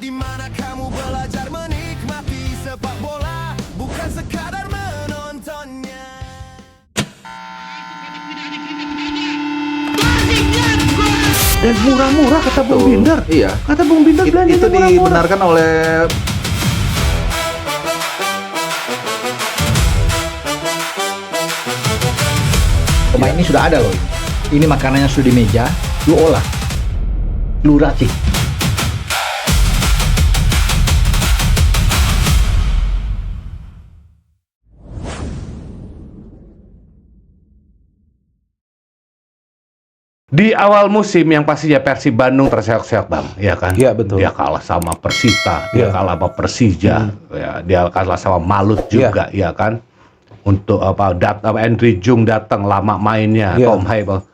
di mana kamu belajar menikmati sepak bola, bukan sekadar menontonnya. Dan murah-murah kata Bung Binder. Iya. Kata Bung Binder belanjanya Itu murah-murah. dibenarkan oleh Pemain ini sudah ada loh. Ini makanannya sudah di meja, lu olah, lu racik. Di awal musim yang pastinya Persib Bandung terseok-seok, Bang, ya kan? Iya, betul. Dia kalah sama Persita, dia Iya. kalah sama Persija, ya, dia kalah sama Malut juga, ya kan? Untuk Andri Jung datang lama mainnya, Iya. Tom Hai, Bang.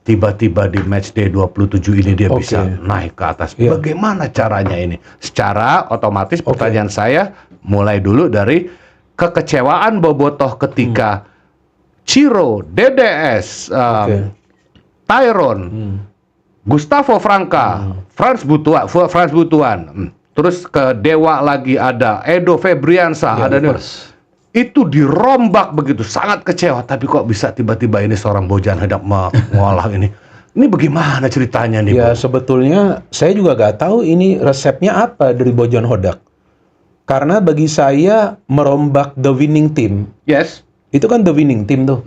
Tiba-tiba di match day 27 ini dia Oke. bisa naik ke atas. Iya. Bagaimana caranya ini? Secara otomatis pertanyaan saya mulai dulu dari kekecewaan Bobotoh ketika Ciro, DDS, Tyron, Gustavo Franca, Franz Butuan, terus ke Dewa lagi ada Edo Febriansa, ada nih. Itu dirombak begitu, sangat kecewa. Tapi kok bisa tiba-tiba ini seorang Bojan hendak mengolah ini? Ini bagaimana ceritanya nih, Ya Bang? sebetulnya saya juga nggak tahu ini resepnya apa dari Bojan Hodak. Karena bagi saya merombak the winning team, Yes. itu kan the winning team tuh.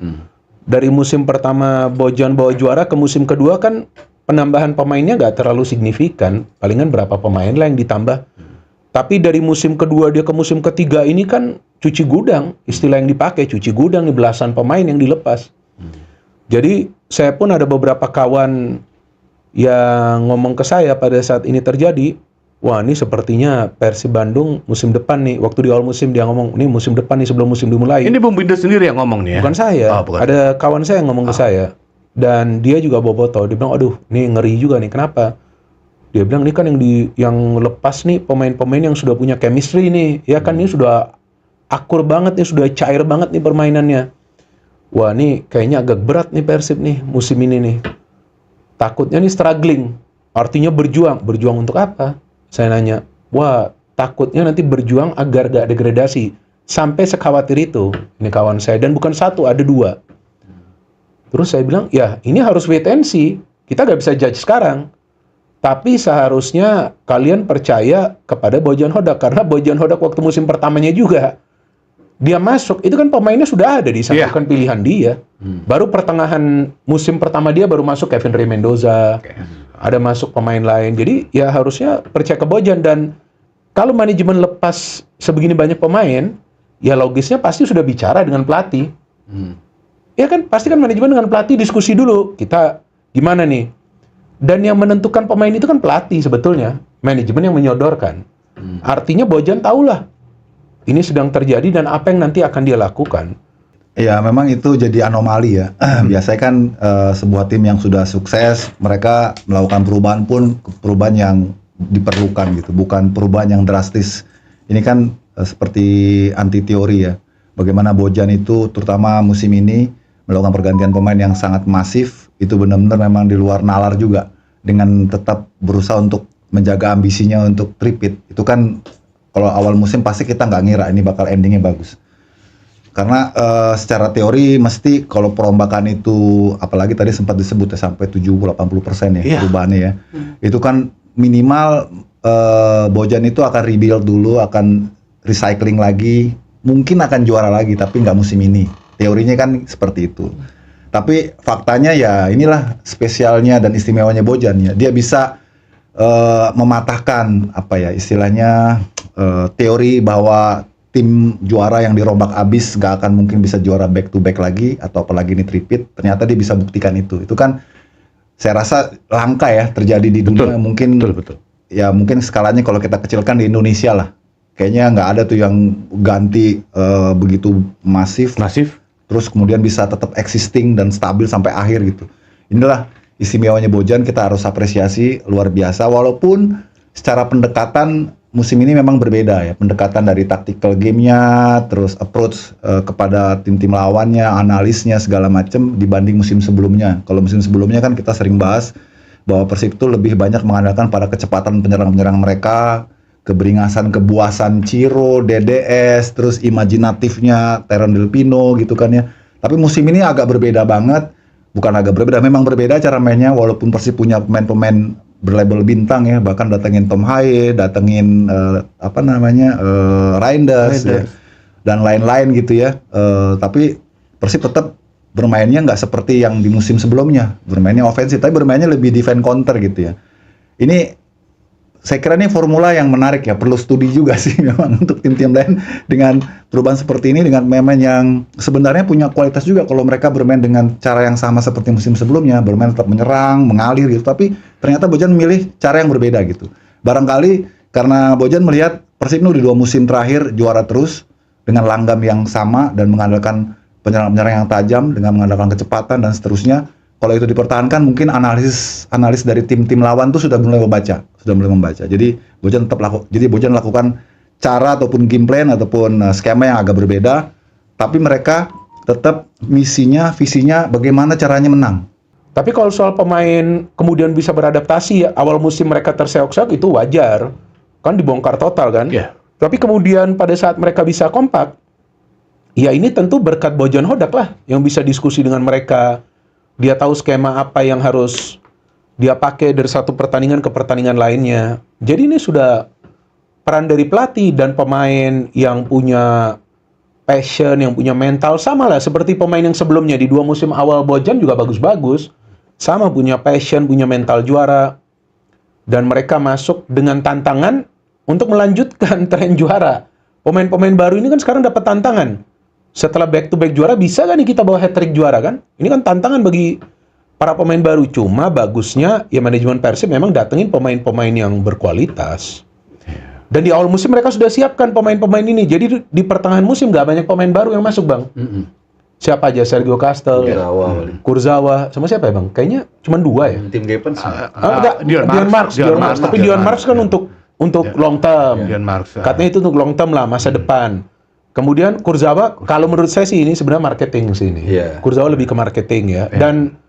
Dari musim pertama Bojan bawa juara ke musim kedua kan penambahan pemainnya nggak terlalu signifikan. Palingan berapa pemain lah yang ditambah. Tapi dari musim kedua dia ke musim ketiga ini kan cuci gudang. Istilah yang dipakai cuci gudang nih, belasan pemain yang dilepas. Jadi saya pun ada beberapa kawan yang ngomong ke saya pada saat ini terjadi, wah ini sepertinya Persib Bandung musim depan nih, waktu di awal musim dia ngomong, ini musim depan nih sebelum musim dimulai. Ini Bung Binder sendiri yang ngomong nih ya? Bukan saya, Oh, bukan. ada kawan saya yang ngomong ke saya. Dan dia juga bobotoh, dia bilang, aduh ini ngeri juga nih, kenapa? Dia bilang, ini kan yang lepas nih pemain-pemain yang sudah punya chemistry nih, ya kan ini sudah akur banget nih, sudah cair banget nih permainannya. Wah nih kayaknya agak berat nih Persib nih musim ini nih. Takutnya nih struggling, artinya berjuang. Berjuang untuk apa? Saya nanya, wah takutnya nanti berjuang agar gak degradasi. Sampai sekhawatir itu, ini kawan saya. Dan bukan satu, ada dua. Terus saya bilang, ya ini harus wait and see. Kita gak bisa judge sekarang. Tapi seharusnya kalian percaya kepada Bojan Hodak. Karena Bojan Hodak waktu musim pertamanya juga, dia masuk, itu kan pemainnya sudah ada di sana, bukan pilihan dia. Baru pertengahan musim pertama dia baru masuk Kevin Rey Mendoza, ada masuk pemain lain. Jadi ya harusnya percaya ke Bojan. Dan kalau manajemen lepas sebegini banyak pemain, ya logisnya pasti sudah bicara dengan pelatih. Ya kan, pasti kan manajemen dengan pelatih diskusi dulu, kita gimana nih. Dan yang menentukan pemain itu kan pelatih sebetulnya, manajemen yang menyodorkan. Artinya Bojan tahulah ini sedang terjadi dan apa yang nanti akan dia lakukan. Ya memang itu jadi anomali ya. Biasanya kan sebuah tim yang sudah sukses, mereka melakukan perubahan pun perubahan yang diperlukan gitu, bukan perubahan yang drastis. Ini kan seperti anti teori ya. Bagaimana Bojan itu terutama musim ini melakukan pergantian pemain yang sangat masif, itu benar-benar memang di luar nalar juga, dengan tetap berusaha untuk menjaga ambisinya untuk repeat. Itu kan kalau awal musim pasti kita nggak ngira ini bakal endingnya bagus. Karena secara teori mesti kalau perombakan itu, apalagi tadi sempat disebut ya sampai 70-80% ya perubahannya ya. Itu kan minimal Bojan itu akan rebuild dulu, akan recycling lagi, mungkin akan juara lagi tapi nggak musim ini. Teorinya kan seperti itu. Tapi faktanya ya inilah spesialnya dan istimewanya Bojan ya. Dia bisa mematahkan apa ya istilahnya teori bahwa tim juara yang dirombak abis gak akan mungkin bisa juara back to back lagi atau apalagi ini repeat. Ternyata dia bisa buktikan itu. Itu kan saya rasa langka ya terjadi di dunia. Mungkin ya mungkin skalanya kalau kita kecilkan di Indonesia lah. Kayaknya nggak ada tuh yang ganti begitu masif. Terus kemudian bisa tetap existing dan stabil sampai akhir gitu. Inilah istimewanya Bojan, kita harus apresiasi luar biasa. Walaupun secara pendekatan musim ini memang berbeda ya, pendekatan dari tactical game-nya, terus approach kepada tim-tim lawannya, analisnya segala macam dibanding musim sebelumnya. Kalau musim sebelumnya kan kita sering bahas bahwa Persib itu lebih banyak mengandalkan pada kecepatan penyerang-penyerang mereka, keberingasan, kebuasan Ciro, DDS, terus imajinatifnya Terran Del Pino gitu kan ya. Tapi musim ini agak berbeda banget. Bukan agak berbeda, memang berbeda cara mainnya, walaupun Persib punya pemain-pemain berlabel bintang ya, bahkan datengin Tom Haye, datengin Reinders ya, dan lain-lain gitu ya. Tapi Persib tetap bermainnya nggak seperti yang di musim sebelumnya, bermainnya ofensif, tapi bermainnya lebih defense counter gitu ya. Ini saya kira ini formula yang menarik ya, perlu studi juga sih memang untuk tim-tim lain dengan perubahan seperti ini, dengan pemain yang sebenarnya punya kualitas juga kalau mereka bermain dengan cara yang sama seperti musim sebelumnya, bermain tetap menyerang, mengalir gitu, tapi ternyata Bojan memilih cara yang berbeda gitu. Barangkali karena Bojan melihat Persib ini di 2 musim terakhir juara terus dengan langgam yang sama dan mengandalkan penyerang-penyerang yang tajam, dengan mengandalkan kecepatan dan seterusnya. Kalau itu dipertahankan, mungkin analis dari tim-tim lawan tuh sudah mulai membaca. Jadi Bojan lakukan cara ataupun game plan ataupun skema yang agak berbeda, tapi mereka tetap visinya bagaimana caranya menang. Tapi kalau soal pemain kemudian bisa beradaptasi, awal musim mereka terseok-seok itu wajar, kan dibongkar total kan. Iya. Tapi kemudian pada saat mereka bisa kompak, ya ini tentu berkat Bojan Hodak lah yang bisa diskusi dengan mereka. Dia tahu skema apa yang harus dia pakai dari satu pertandingan ke pertandingan lainnya. Jadi ini sudah peran dari pelatih dan pemain yang punya passion, yang punya mental, sama lah seperti pemain yang sebelumnya. Di 2 musim awal Bojan juga bagus-bagus, sama punya passion, punya mental juara, dan mereka masuk dengan tantangan untuk melanjutkan tren juara. Pemain-pemain baru ini kan sekarang dapat tantangan. Setelah back-to-back juara, bisa kan nih kita bawa hat-trick juara kan? Ini kan tantangan bagi para pemain baru. Cuma bagusnya ya manajemen Persib memang datengin pemain-pemain yang berkualitas. Dan di awal musim mereka sudah siapkan pemain-pemain ini. Jadi di pertengahan musim nggak banyak pemain baru yang masuk, Bang. Siapa aja? Sergio Castel, Kurzawa, sama siapa ya, Bang? Kayaknya cuma 2 ya. Tim Gepens. Dion Marks. Tapi Dion Marks kan untuk long term. Dion Marks. Katanya itu untuk long term lah, masa depan. Kemudian Kurzawa, kalau menurut saya sih ini sebenarnya marketing sih ini. Iya. Kurzawa lebih ke marketing ya. Dan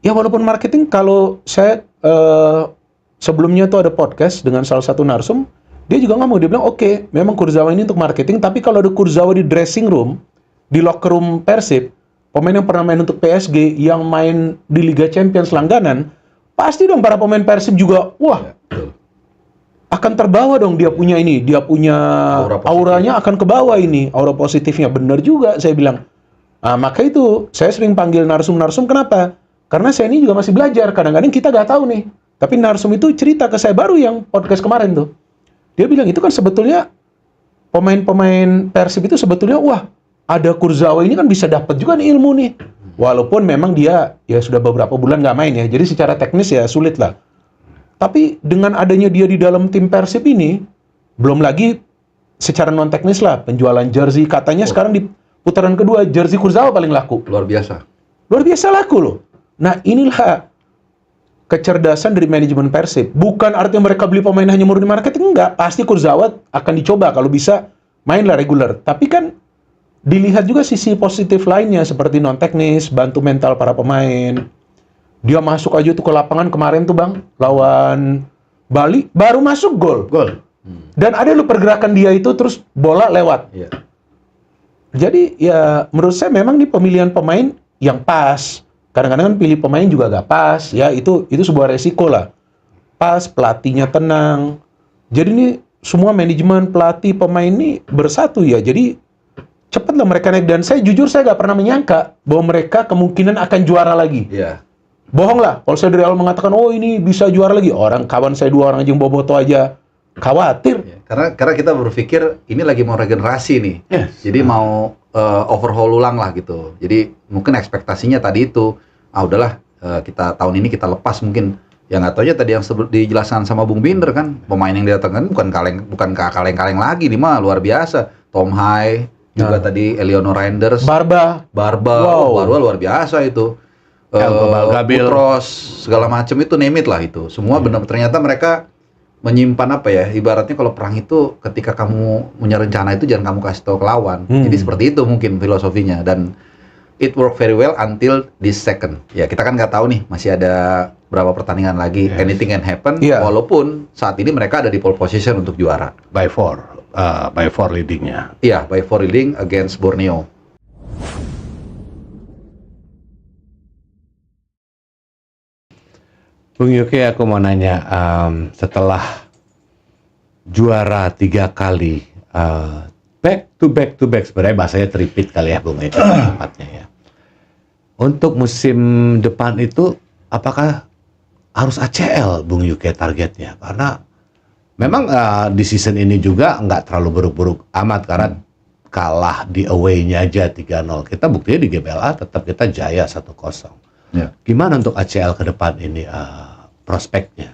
ya walaupun marketing, kalau saya sebelumnya tuh ada podcast dengan salah satu narsum, dia juga ngomong, dia bilang oke, memang Kurzawa ini untuk marketing, tapi kalau ada Kurzawa di dressing room, di locker room Persib, pemain yang pernah main untuk PSG, yang main di Liga Champions langganan, pasti dong para pemain Persib juga, wah, akan terbawa dong dia punya ini, dia punya auranya akan ke bawah ini, aura positifnya. Benar juga saya bilang. Nah, maka itu saya sering panggil narsum-narsum, kenapa? Karena saya ini juga masih belajar, kadang-kadang kita nggak tahu nih. Tapi narsum itu cerita ke saya baru yang podcast kemarin tuh. Dia bilang itu kan sebetulnya pemain-pemain Persib itu sebetulnya wah, ada Kurzawa ini kan bisa dapat juga nih ilmu nih. Walaupun memang dia ya sudah beberapa bulan nggak main ya, jadi secara teknis ya sulit lah. Tapi dengan adanya dia di dalam tim Persib ini, belum lagi secara non teknis lah, penjualan jersey katanya sekarang di putaran kedua jersey Kurzawa paling laku. Luar biasa Laku loh. Nah, inilah kecerdasan dari manajemen Persib. Bukan artinya mereka beli pemain hanya murni marketing, enggak. Pasti Kurzawa akan dicoba kalau bisa mainlah reguler. Tapi kan dilihat juga sisi positif lainnya seperti non teknis, bantu mental para pemain. Dia masuk aja tuh ke lapangan kemarin tuh, Bang, lawan Bali, baru masuk gol. Dan ada lu pergerakan dia itu terus bola lewat. Iya. Jadi ya menurut saya memang nih pemilihan pemain yang pas. Kadang-kadang kan pilih pemain juga gak pas, ya itu sebuah resiko lah. Pas, pelatihnya tenang. Jadi nih semua manajemen, pelatih, pemain ini bersatu ya. Jadi cepatlah mereka naik, dan saya jujur saya gak pernah menyangka bahwa mereka kemungkinan akan juara lagi. Iya. Bohong lah, kalau saya dari awal mengatakan, oh ini bisa juara lagi. Orang kawan saya 2 orang aja yang boboto aja khawatir. Ya, karena kita berpikir ini lagi mau regenerasi nih. Yes. Jadi mau overhaul ulang lah gitu. Jadi mungkin ekspektasinya tadi itu, udahlah kita tahun ini kita lepas mungkin. Ya nggak taunya tadi yang dijelaskan sama Bung Binder kan, pemain yang didatangkan bukan kaleng-kaleng lagi nih mah, luar biasa. Tom Haye, juga tadi Elionor Reinders, Barba. Barba luar biasa itu. Gabil, Putros, segala macam itu, name it lah itu. Semua benar, ternyata mereka menyimpan apa ya, ibaratnya kalau perang itu ketika kamu punya rencana itu jangan kamu kasih tahu ke lawan. Jadi seperti itu mungkin filosofinya. Dan it worked very well until this second. Ya kita kan nggak tahu nih, masih ada berapa pertandingan lagi. Anything can happen. Iya. Walaupun saat ini mereka ada di pole position untuk juara. By 4 leadingnya. Iya, by 4 leading against Borneo. Bung Yuki, aku mau nanya, setelah juara 3 kali, back to back, sebenarnya bahasanya tripit kali ya Bung, itu tempatnya ya. Untuk musim depan itu, apakah harus ACL Bung Yuki targetnya? Karena memang di season ini juga nggak terlalu buruk-buruk amat, karena kalah di away-nya aja 3-0. Kita buktinya di GBLA tetap kita jaya 1-0. Ya. Gimana untuk ACL ke depan ini prospeknya?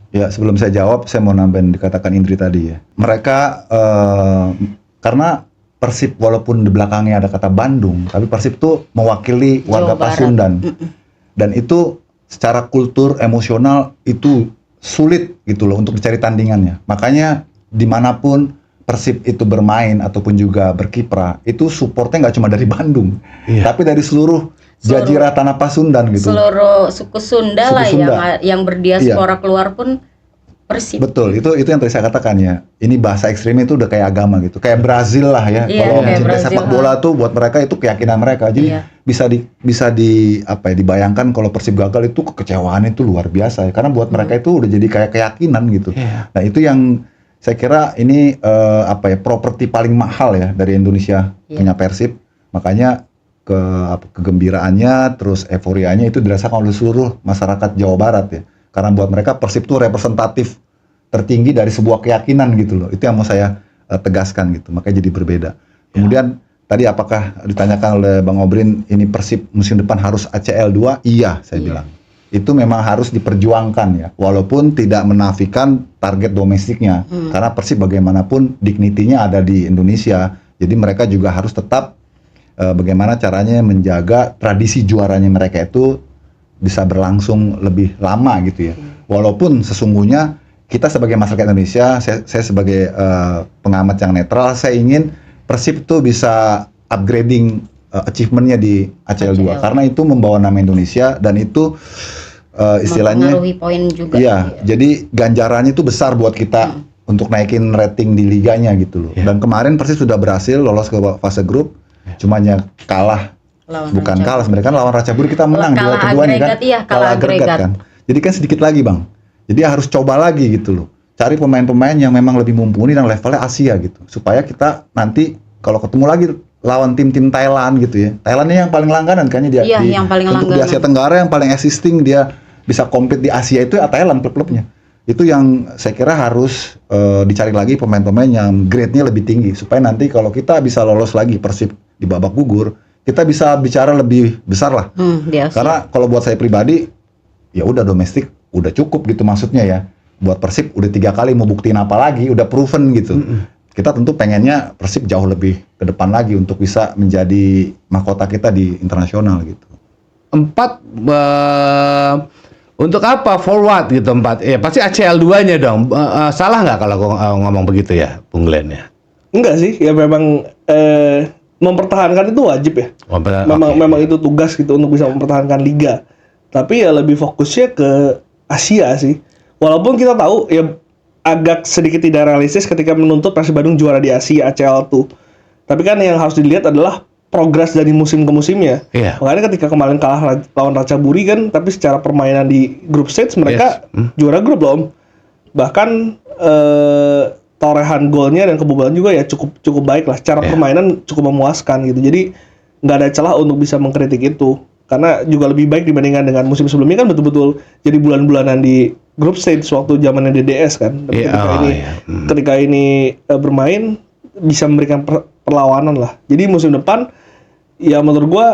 Ya, sebelum saya jawab, saya mau nambahin dikatakan Indri tadi ya. Mereka karena Persib walaupun di belakangnya ada kata Bandung, tapi Persib tuh mewakili warga Jawa Barat. Pasundan. Dan itu secara kultur emosional itu sulit gitu loh untuk dicari tandingannya. Makanya dimanapun Persib itu bermain ataupun juga berkiprah, itu supportnya nggak cuma dari Bandung, tapi dari seluruh jazirah tanah Pasundan gitu. Seluruh suku Sunda Suku lah Sunda. yang berdiaspora keluar pun Persib. Betul, itu yang tadi saya katakan ya. Ini bahasa ekstrimnya itu udah kayak agama gitu. Kayak Brazil lah ya. Iya, Kalau kayak mencintai Brazil, sepak bola tuh buat mereka itu keyakinan mereka. Jadi Iya. bisa di apa ya, dibayangkan kalau Persib gagal itu kekecewaan itu luar biasa ya. Karena buat mereka itu udah jadi kayak keyakinan gitu. Iya. Nah, itu yang saya kira ini apa ya, properti paling mahal ya dari Indonesia punya Persib. Makanya kegembiraannya terus euforianya itu dirasakan oleh seluruh masyarakat Jawa Barat ya. Karena buat mereka Persib itu representatif tertinggi dari sebuah keyakinan gitu loh. Itu yang mau saya tegaskan gitu. Makanya jadi berbeda. Kemudian tadi apakah ditanyakan oleh Bang Obrin, ini Persib musim depan harus ACL 2? Iya, saya bilang. Itu memang harus diperjuangkan ya. Walaupun tidak menafikan target domestiknya. Karena Persib bagaimanapun dignitinya ada di Indonesia. Jadi mereka juga harus tetap bagaimana caranya menjaga tradisi juaranya mereka itu bisa berlangsung lebih lama gitu ya. Walaupun sesungguhnya kita sebagai masyarakat Indonesia, saya sebagai pengamat yang netral, saya ingin Persib itu bisa upgrading achievementnya di ACL 2 karena itu membawa nama Indonesia dan itu istilahnya mempengaruhi poin juga. iya, jadi ganjarannya itu besar buat kita untuk naikin rating di liganya gitu loh. Dan kemarin Persib sudah berhasil lolos ke fase grup, cuma kalah. Bukan kalah, sebenarnya kan lawan Ratchaburi kita menang di Kalah leg kedua nih kan. agregat, iya, kalah agregat. kan. Jadi kan sedikit lagi Bang. Jadi harus coba lagi gitu loh. Cari pemain-pemain yang memang lebih mumpuni dan levelnya Asia gitu. Supaya kita nanti kalau ketemu lagi lawan tim-tim Thailand gitu ya. Thailandnya yang paling langganan kayaknya dia Iya, yang paling untuk di langganan. Asia Tenggara yang paling existing, dia bisa compete di Asia itu ya Thailand klub-klubnya. Itu yang saya kira harus dicari lagi pemain-pemain yang grade-nya lebih tinggi supaya nanti kalau kita bisa lolos lagi Persib di babak gugur, kita bisa bicara lebih besar lah. Di Asia. Karena kalau buat saya pribadi, ya udah domestik udah cukup gitu maksudnya ya. Buat Persib udah 3 kali mau buktiin apa lagi, udah proven gitu. Kita tentu pengennya Persib jauh lebih ke depan lagi untuk bisa menjadi mahkota kita di internasional gitu. 4 untuk apa forward gitu 4? Ya pasti ACL 2-nya dong. Salah nggak kalau aku ngomong begitu ya, Bung Glenn ya? Enggak sih, ya memang mempertahankan itu wajib ya. Memang itu tugas gitu untuk bisa mempertahankan liga. Tapi ya lebih fokusnya ke Asia sih. Walaupun kita tahu ya agak sedikit tidak realistis ketika menuntut Persib Bandung juara di Asia ACL tuh. Tapi kan yang harus dilihat adalah progres dari musim ke musimnya. Iya. Makanya ketika kemarin kalah lawan Ratchaburi kan, tapi secara permainan di group stage mereka juara grup loh. Bahkan torehan golnya dan kebobolan juga ya cukup baik lah. Secara permainan cukup memuaskan gitu. Jadi nggak ada celah untuk bisa mengkritik itu. Karena juga lebih baik dibandingkan dengan musim sebelumnya kan betul-betul jadi bulan-bulanan di group stage waktu zamannya DDS kan. Tapi ketika ini bermain bisa memberikan perlawanan lah. Jadi musim depan ya menurut gua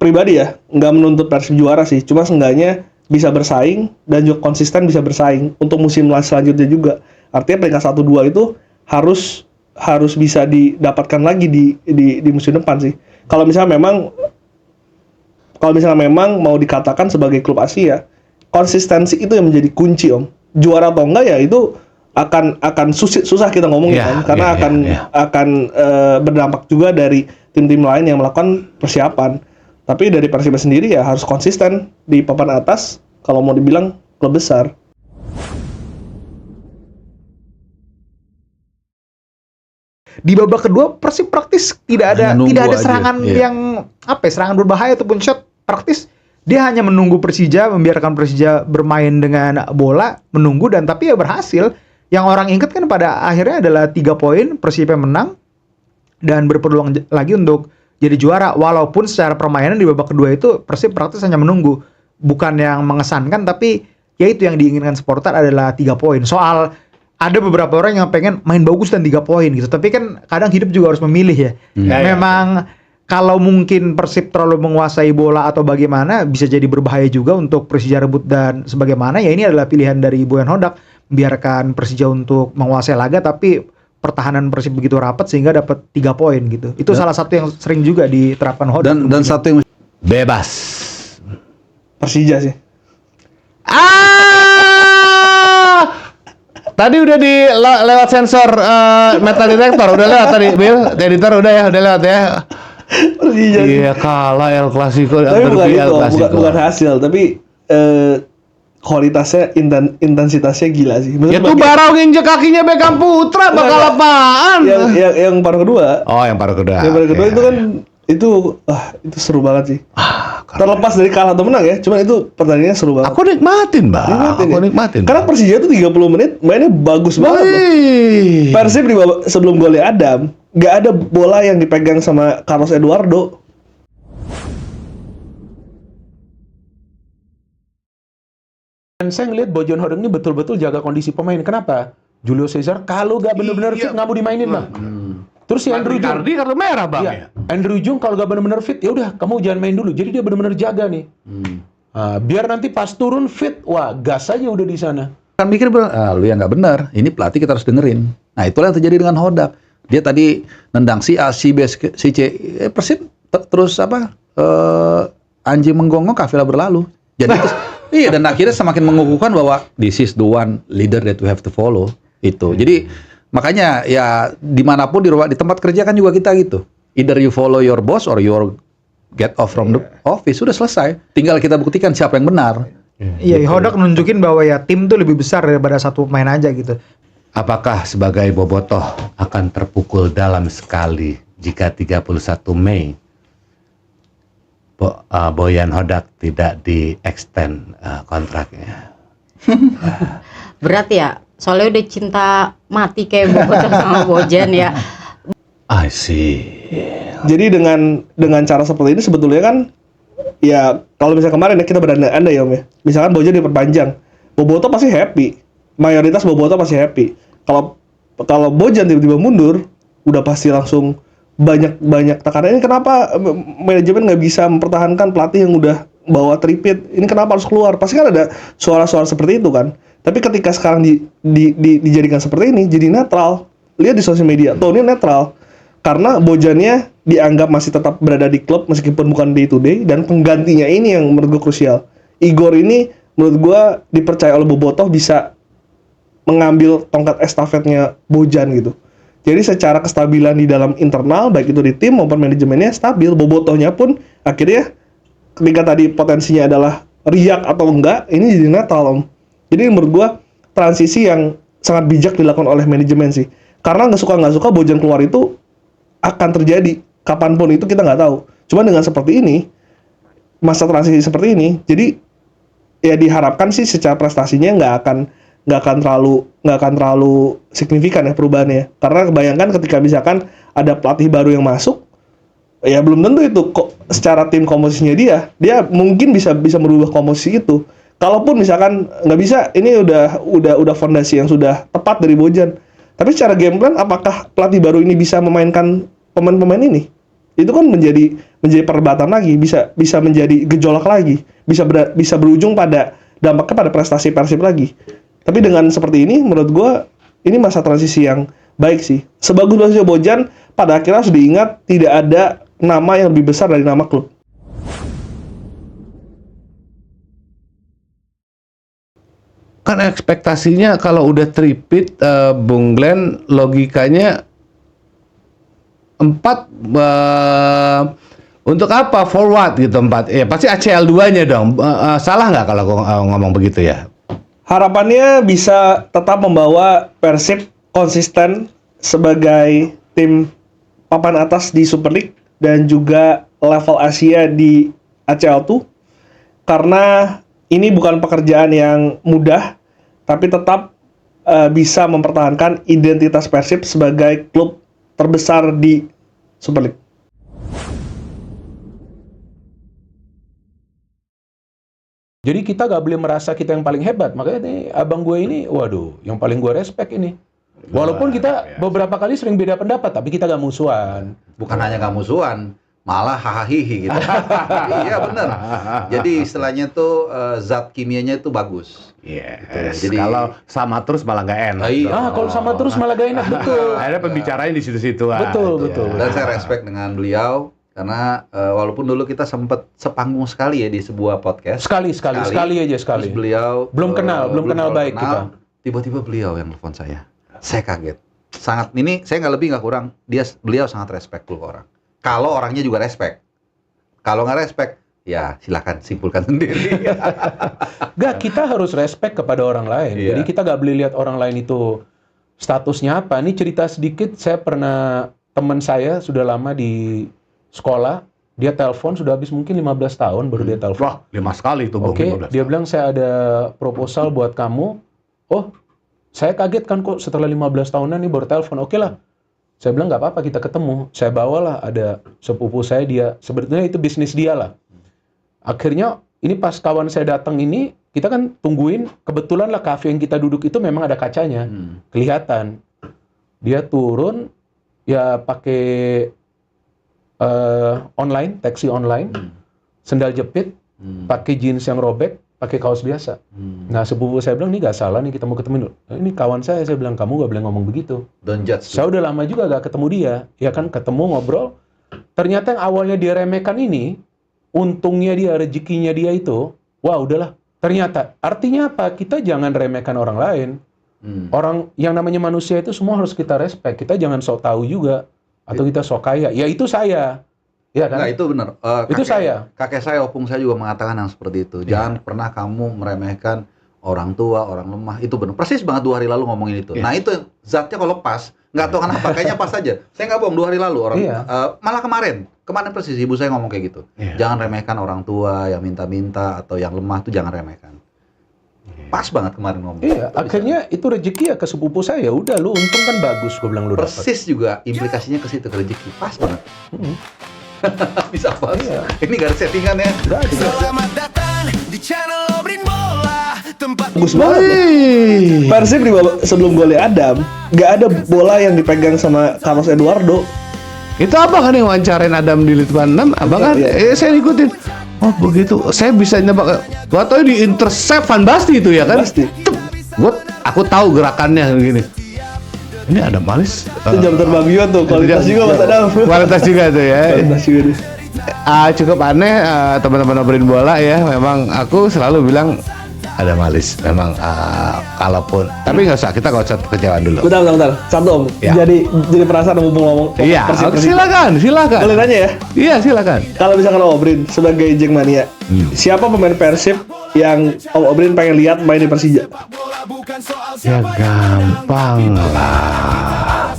pribadi ya nggak menuntut Persib juara sih. Cuma seenggaknya bisa bersaing dan juga konsisten bisa bersaing untuk musim selanjutnya juga. Artinya peringkat 1-2 itu harus bisa didapatkan lagi di musim depan sih. Kalau misalnya memang mau dikatakan sebagai klub Asia, konsistensi itu yang menjadi kunci Om. Juara atau enggak ya itu akan susah kita ngomongin kan, karena akan berdampak juga dari tim-tim lain yang melakukan persiapan. Tapi dari Persib sendiri ya harus konsisten di papan atas kalau mau dibilang klub besar. Di babak kedua Persib praktis tidak ada Hanya nunggu aja, serangan iya. yang serangan berbahaya ataupun shot. Praktis dia hanya menunggu Persija, membiarkan Persija bermain dengan bola, menunggu, dan tapi ya berhasil. Yang orang ingat kan pada akhirnya adalah 3 poin, Persib yang menang dan berpeluang lagi untuk jadi juara. Walaupun secara permainan di babak kedua itu Persib praktis hanya menunggu, bukan yang mengesankan, tapi ya itu yang diinginkan supporter adalah 3 poin. Soal ada beberapa orang yang pengen main bagus dan 3 poin gitu, tapi kan kadang hidup juga harus memilih ya. Memang kalau mungkin Persib terlalu menguasai bola atau bagaimana, bisa jadi berbahaya juga untuk Persija rebut dan sebagaimana. Ya ini adalah pilihan dari Boyan Hodak, biarkan Persija untuk menguasai laga, tapi pertahanan Persib begitu rapat sehingga dapat 3 poin gitu. Itu salah satu yang sering juga diterapkan Hodak. Dan satu yang Bebas. Persija sih. Tadi udah lewat sensor metal detector, udah lewat tadi, Bill. Editor udah lewat ya. Persija. Iya, kalah El Clasico, Tapi bukan El itu, Clasico. bukan hasil, tapi kualitasnya, intensitasnya gila sih. Ya tuh Barau nginjek kakinya Beckham Putra, bakal apaan? Yang paruh kedua. Oh, yang paruh kedua. Yang paruh kedua Oke. itu kan itu seru banget sih. Terlepas dari kalah atau menang ya, cuman itu pertandingannya seru banget. Aku nikmatin, Bang. Nikmatin Aku ya. nikmatin. Karena Persija tuh 30 menit mainnya bagus banget loh. Wih. Persib sebelum golnya Adam, nggak ada bola yang dipegang sama Carlos Eduardo. Dan saya ngeliat Bojan Hodak ini betul-betul jaga kondisi pemain. Kenapa? Julio Cesar kalau gak bener-bener fit nggak mau dimainin, Bang. Terus si Andrew Jung, Icardi kartu merah, Bang. iya, Ya. Andrew Jung kalau gak bener-bener fit, ya udah kamu jangan main dulu. Jadi dia bener-bener jaga nih. Nah, biar nanti pas turun fit, wah gas aja udah di sana. kan mikir lu yang nggak benar, ini pelatih kita harus dengerin. Nah itulah yang terjadi dengan Hodak. Dia tadi nendang si A, si B, si C, Persib terus anjing menggonggong kafilah berlalu. Jadi iya, dan akhirnya semakin mengukuhkan bahwa this is the one leader that we have to follow itu. Jadi makanya ya dimanapun di tempat kerja kan juga kita gitu. Either you follow your boss or you get off from the office. Sudah selesai. Tinggal kita buktikan siapa yang benar. Iya, Hodak nunjukin bahwa ya tim tuh lebih besar daripada satu pemain aja gitu. Apakah sebagai bobotoh akan terpukul dalam sekali jika 31 Mei Boyan Hodak tidak di-extend kontraknya? Berat ya, soalnya udah cinta mati kayak Bobotoh sama Bojan ya. I see. Jadi dengan cara seperti ini sebetulnya kan ya kalau misalnya kemarin ya kita berandai-andai ya Om ya. Misalkan Bojan diperpanjang, Bobotoh pasti happy. Mayoritas Bobotoh pasti happy. Kalau Bojan tiba-tiba mundur, udah pasti langsung banyak tekanan. Ini kenapa manajemen nggak bisa mempertahankan pelatih yang udah bawa tripit? Ini kenapa harus keluar? Pasti kan ada suara-suara seperti itu kan. Tapi ketika sekarang dijadikan seperti ini, jadi netral. Lihat di sosial media, tone-nya netral. Karena Bojannya dianggap masih tetap berada di klub meskipun bukan day to day, dan penggantinya ini yang menurut gue krusial. Igor ini menurut gue dipercaya oleh Bobotoh bisa mengambil tongkat estafetnya Bojan gitu. Jadi secara kestabilan di dalam internal baik itu di tim maupun manajemennya stabil. Bobotohnya pun akhirnya ketika tadi potensinya adalah riak atau enggak, ini jadi netral Om. Jadi menurut gua transisi yang sangat bijak dilakukan oleh manajemen sih. Karena nggak suka Bojan keluar itu akan terjadi kapanpun itu kita nggak tahu. Cuma dengan seperti ini, masa transisi seperti ini, jadi ya diharapkan sih secara prestasinya nggak akan terlalu signifikan ya perubahannya. Karena kebayangkan ketika misalkan ada pelatih baru yang masuk, ya belum tentu itu kok secara tim komposisinya dia mungkin bisa merubah komposisi itu. Kalaupun misalkan nggak bisa, ini udah fondasi yang sudah tepat dari Bojan. Tapi secara game plan, apakah pelatih baru ini bisa memainkan pemain-pemain ini? Itu kan menjadi perdebatan lagi, bisa menjadi gejolak lagi, bisa berujung pada dampaknya pada prestasi Persib lagi. Tapi dengan seperti ini, menurut gue ini masa transisi yang baik sih. Sebagus-bagusnya Bojan, pada akhirnya harus diingat tidak ada nama yang lebih besar dari nama klub. Kan ekspektasinya kalau udah tripit, Bung Glenn, logikanya untuk apa forward gitu 4? Ya pasti ACL 2-nya dong. Salah nggak kalau aku ngomong begitu ya? Harapannya bisa tetap membawa Persib konsisten sebagai tim papan atas di Super League dan juga level Asia di ACL2, karena ini bukan pekerjaan yang mudah, tapi tetap bisa mempertahankan identitas Persib sebagai klub terbesar di Super League. Jadi kita gak boleh merasa kita yang paling hebat. Makanya nih abang gue ini, waduh, yang paling gue respect ini. Walaupun kita beberapa kali sering beda pendapat, tapi kita gak musuhan. Bukan hanya nggak musuhan, malah hahaha gitu. Iya bener. Jadi istilahnya tuh zat kimianya itu bagus. Yes. Jadi- Kalau sama terus malah nggak enak. Iya. Kalau sama terus malah gak enak, betul. Akhirnya pembicaranya di situ-situ. Betul. Dan saya respect dengan beliau karena walaupun dulu kita sempat sepanggung sekali ya di sebuah podcast. Sekali aja. Terus beliau Belum kenal baik kita. Tiba-tiba beliau yang telepon saya. Saya kaget. Sangat ini saya nggak lebih nggak kurang. Beliau sangat respectful ke orang. Kalau orangnya juga respect. Kalau nggak respect, ya silakan simpulkan sendiri. Gak, kita harus respect kepada orang lain. Iya. Jadi kita gak boleh lihat orang lain itu statusnya apa. Ini cerita sedikit, saya pernah, teman saya sudah lama di sekolah, dia telepon sudah habis mungkin 15 tahun baru dia telepon. Wah, 5 sekali itu. Oke, dia bilang saya ada proposal buat kamu. Oh, saya kaget kan kok setelah 15 tahunan nih baru telepon. Oke lah. Saya bilang nggak apa-apa kita ketemu. Saya bawalah ada sepupu saya, dia sebetulnya itu bisnis dia lah. Akhirnya ini pas kawan saya datang ini, kita kan tungguin, kebetulan lah kafe yang kita duduk itu memang ada kacanya. Kelihatan. Dia turun ya pakai online, taksi online, sendal jepit, pakai jeans yang robek, pakai kaos biasa. Nah, sepupu saya bilang, ini gak salah nih kita mau ketemu. Ini kawan saya bilang, kamu gak boleh ngomong begitu. Don't judge. Saya udah lama juga gak ketemu dia. Ya kan, ketemu, ngobrol. Ternyata yang awalnya dia remehkan ini, untungnya dia, rezekinya dia itu, wah udahlah. Ternyata, artinya apa? Kita jangan remehkan orang lain. Orang yang namanya manusia itu semua harus kita respect. Kita jangan sok tahu juga. Atau kita sok kaya. Ya itu saya. Ya kan? Nah, itu benar. Itu saya. Kakek saya, opung saya juga mengatakan yang seperti itu. Jangan pernah kamu meremehkan orang tua, orang lemah. Itu benar. Persis banget 2 hari lalu ngomongin itu. Nah, itu zatnya kalau pas, nggak tahu kenapa, kayaknya pas aja. Saya nggak bohong, 2 hari lalu orang. Malah kemarin persis ibu saya ngomong kayak gitu. Jangan remehkan orang tua yang minta-minta atau yang lemah tuh jangan remehkan. Pas banget kemarin ngomong. Iya, akhirnya itu rezeki ya ke sepupu saya. Udah lu untung kan bagus, gue bilang lu dapat. Persis juga implikasinya ke situ, ke rezeki. Pas banget. Bisa pas. Ini gak ada settingan ya. Selamat datang di channel Obrin Bola, tempat Bagus banget loh. Persib sebelum golnya Adam, nggak ada bola yang dipegang sama Carlos Eduardo. Itu abang kan yang wawancarain Adam di Litbang 6, abang kan, saya ikutin. Oh begitu, saya bisa nebak. Gua tahu di intercept Van Basten itu ya kan? Pasti. Aku tahu gerakannya gini. Ini ada malis. Itu jam terbang juga tuh, kualitas juga Mas Adam. Kualitas juga tuh ya. Kualitas juga deh. Cukup aneh teman-teman Obrin Bola ya. Memang aku selalu bilang ada malis. Memang kalaupun, tapi nggak usah, kita nggak usah kejauhan dulu. Bentar. Satu Om. Ya. Jadi penasaran mumpung ngomong. Iya, Persib. silakan. Boleh nanya ya? Iya, silakan. Kalau misalkan Om Obrin sebagai Jackmania, siapa pemain Persib yang Om Obrin pengen lihat main di Persija? bola bukan soal Ya siapa yang gampang lah.